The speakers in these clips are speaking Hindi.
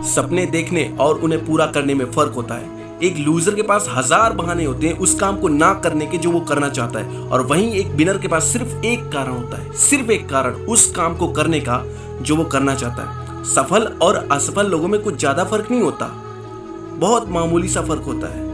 सपने देखने और उन्हें पूरा करने में फर्क होता है। एक लूजर के पास 1000 बहाने होते हैं उस काम को ना करने के जो वो करना चाहता है, और वहीं एक विनर के पास सिर्फ एक कारण होता है, सिर्फ एक कारण उस काम को करने का जो वो करना चाहता है। सफल और असफल लोगों में कुछ ज्यादा फर्क नहीं होता, बहुत मामूली सा फर्क होता है,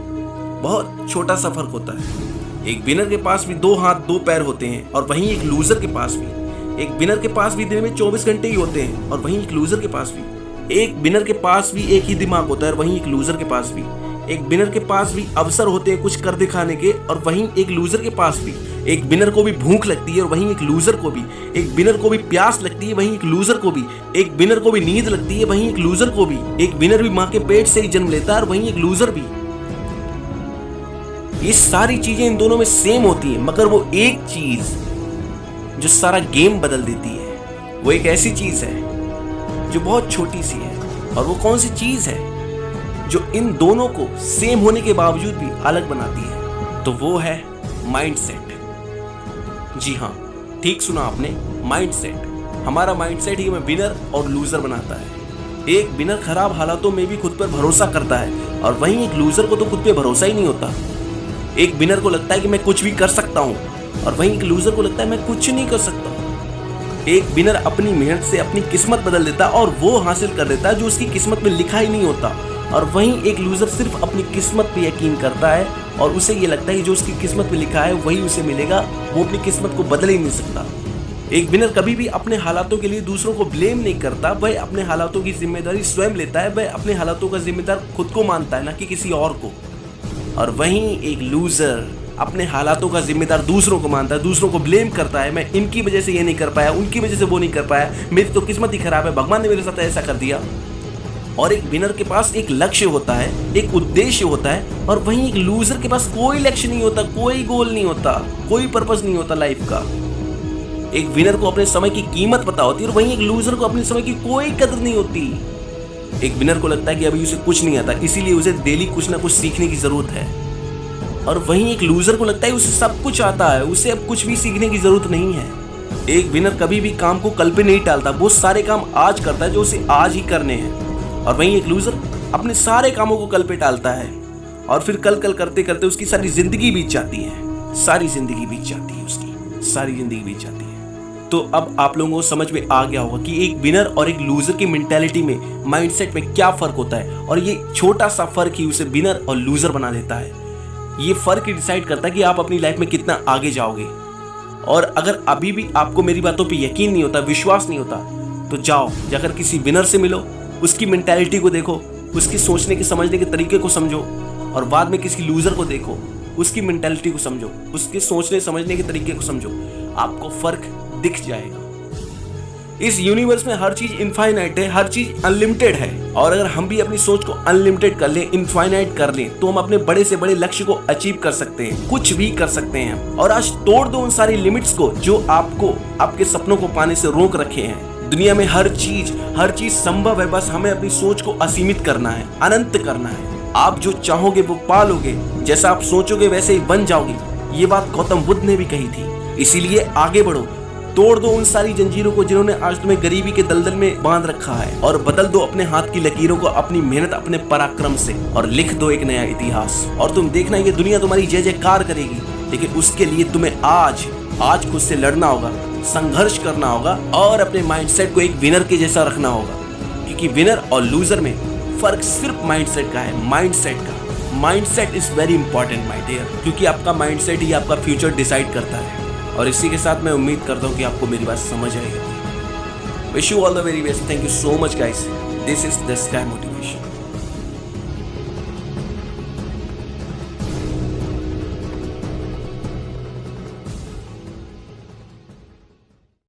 बहुत छोटा सा फर्क होता है। एक विनर के पास भी 2 हाथ 2 पैर होते हैं, और वहीं एक लूजर के पास भी। एक विनर के पास भी दिन में 24 घंटे ही होते हैं, और वहीं एक लूजर के पास भी। एक विनर के पास भी एक ही दिमाग होता है, और वहीं एक लूजर के पास भी। एक विनर के पास भी अवसर होते हैं कुछ कर दिखाने के, और वहीं एक लूजर के पास भी। एक विनर को भी भूख लगती है और वहीं एक लूजर को भी। एक विनर को भी प्यास लगती है, वहीं एक लूजर को भी। एक विनर को भी नींद लगती है, वहीं एक लूजर को भी। एक विनर भी माँ के पेट से ही जन्म लेता है, और वहीं एक लूजर भी। ये सारी चीजें इन दोनों में सेम होती हैं, मगर वो एक चीज जो सारा गेम बदल देती है, वो एक ऐसी चीज है जो बहुत छोटी सी है। और वो कौन सी चीज है जो इन दोनों को सेम होने के बावजूद भी अलग बनाती है? तो वो है माइंडसेट। जी हाँ, ठीक सुना आपने, माइंडसेट। हमारा माइंडसेट ही हमें विनर और लूजर बनाता है। एक विनर खराब हालातों में भी खुद पर भरोसा करता है, और वहीं एक लूजर को तो खुद पे भरोसा ही नहीं होता। एक विनर को लगता है कि मैं कुछ भी कर सकता हूँ, और वहीं एक लूजर को लगता है मैं कुछ नहीं कर सकता। एक विनर अपनी मेहनत से अपनी किस्मत बदल देता है और वो हासिल कर देता है जो उसकी किस्मत में लिखा ही नहीं होता, और वहीं एक लूजर सिर्फ अपनी किस्मत पे यकीन करता है और उसे ये लगता है कि जो उसकी किस्मत में लिखा है वही उसे मिलेगा, वो अपनी किस्मत को बदल ही नहीं सकता। एक विनर कभी भी अपने हालातों के लिए दूसरों को ब्लेम नहीं करता, वह अपने हालातों की जिम्मेदारी स्वयं लेता है। वह अपने हालातों का जिम्मेदार खुद को मानता है, ना कि किसी और को। और वहीं एक लूजर अपने हालातों का जिम्मेदार दूसरों को मानता है, दूसरों को ब्लेम करता है। मैं इनकी वजह से ये नहीं कर पाया, उनकी वजह से वो नहीं कर पाया, मेरी तो किस्मत ही खराब है, भगवान ने मेरे साथ ऐसा कर दिया। और एक विनर के पास एक लक्ष्य होता है, एक उद्देश्य होता है, और वहीं एक लूजर के पास कोई लक्ष्य नहीं होता, कोई गोल नहीं होता, कोई पर्पस नहीं होता लाइफ का। एक विनर को अपने समय की कीमत पता होती है, और वहीं एक लूजर को अपने समय की कोई कदर नहीं होती। एक विनर को लगता है कि अभी उसे कुछ नहीं आता, इसीलिए उसे डेली कुछ ना कुछ सीखने की जरूरत है, और वहीं एक लूजर को लगता है उसे सब कुछ आता है, उसे अब कुछ भी सीखने की जरूरत नहीं है। एक विनर कभी भी काम को कल पे नहीं टालता, वो सारे काम आज करता है जो उसे आज ही करने हैं, और वहीं एक लूजर अपने सारे कामों को कल पे टालता है, और फिर कल कल करते करते उसकी सारी जिंदगी बीत जाती है, सारी जिंदगी बीत जाती है, उसकी सारी जिंदगी बीत जाती है। तो अब आप लोगों को समझ में आ गया होगा कि एक विनर और एक लूजर की मेंटालिटी में, माइंडसेट में क्या फर्क होता है, और ये छोटा सा फर्क ही उसे विनर और लूजर बना देता है। ये फर्क ही डिसाइड करता है कि आप अपनी लाइफ में कितना आगे जाओगे। और अगर अभी भी आपको मेरी बातों पे यकीन नहीं होता, विश्वास नहीं होता, तो जाओ जाकर किसी विनर से मिलो, उसकी मेंटालिटी को देखो, उसकी सोचने के समझने के तरीके को समझो, और बाद में किसी लूजर को देखो, उसकी मेंटालिटी को समझो, उसके सोचने समझने के तरीके को समझो, आपको फर्क दिख जाएगा। इस यूनिवर्स में हर चीज इनफाइनाइट है, हर चीज अनलिमिटेड है, और अगर हम भी अपनी सोच को अनलिमिटेड कर लें, इनफाइनाइट कर लें, तो हम अपने बड़े से बड़े लक्ष्य को अचीव कर सकते हैं, कुछ भी कर सकते हैं। और आज तोड़ दो उन सारी लिमिट्स को जो आपको आपके सपनों को पाने से रोक रखे हैं। दुनिया में हर चीज संभव है, बस हमें अपनी सोच को असीमित करना है, अनंत करना है। आप जो चाहोगे वो पालोगे, जैसा आप सोचोगे वैसे ही बन जाओगे। ये बात गौतम बुद्ध ने भी कही थी। इसीलिए आगे बढ़ो, तोड़ दो उन सारी जंजीरों को जिन्होंने आज तुम्हें गरीबी के दलदल में बांध रखा है, और बदल दो अपने हाथ की लकीरों को अपनी मेहनत, अपने पराक्रम से, और लिख दो एक नया इतिहास। और तुम देखना ये दुनिया तुम्हारी जय जयकार करेगी, लेकिन उसके लिए तुम्हें आज खुद से लड़ना होगा, संघर्ष करना होगा, और अपने माइंडसेट को एक विनर के जैसा रखना होगा। क्योंकि विनर और लूजर में फर्क सिर्फ माइंडसेट का है, माइंडसेट का। Mindset is very important my dear, क्योंकि आपका माइंडसेट ही आपका फ्यूचर डिसाइड करता है। और इसी के साथ मैं उम्मीद करता हूँ कि आपको मेरी बात समझ आएगी। Wish you all the very best. Thank you so much guys. This is the sky motivation.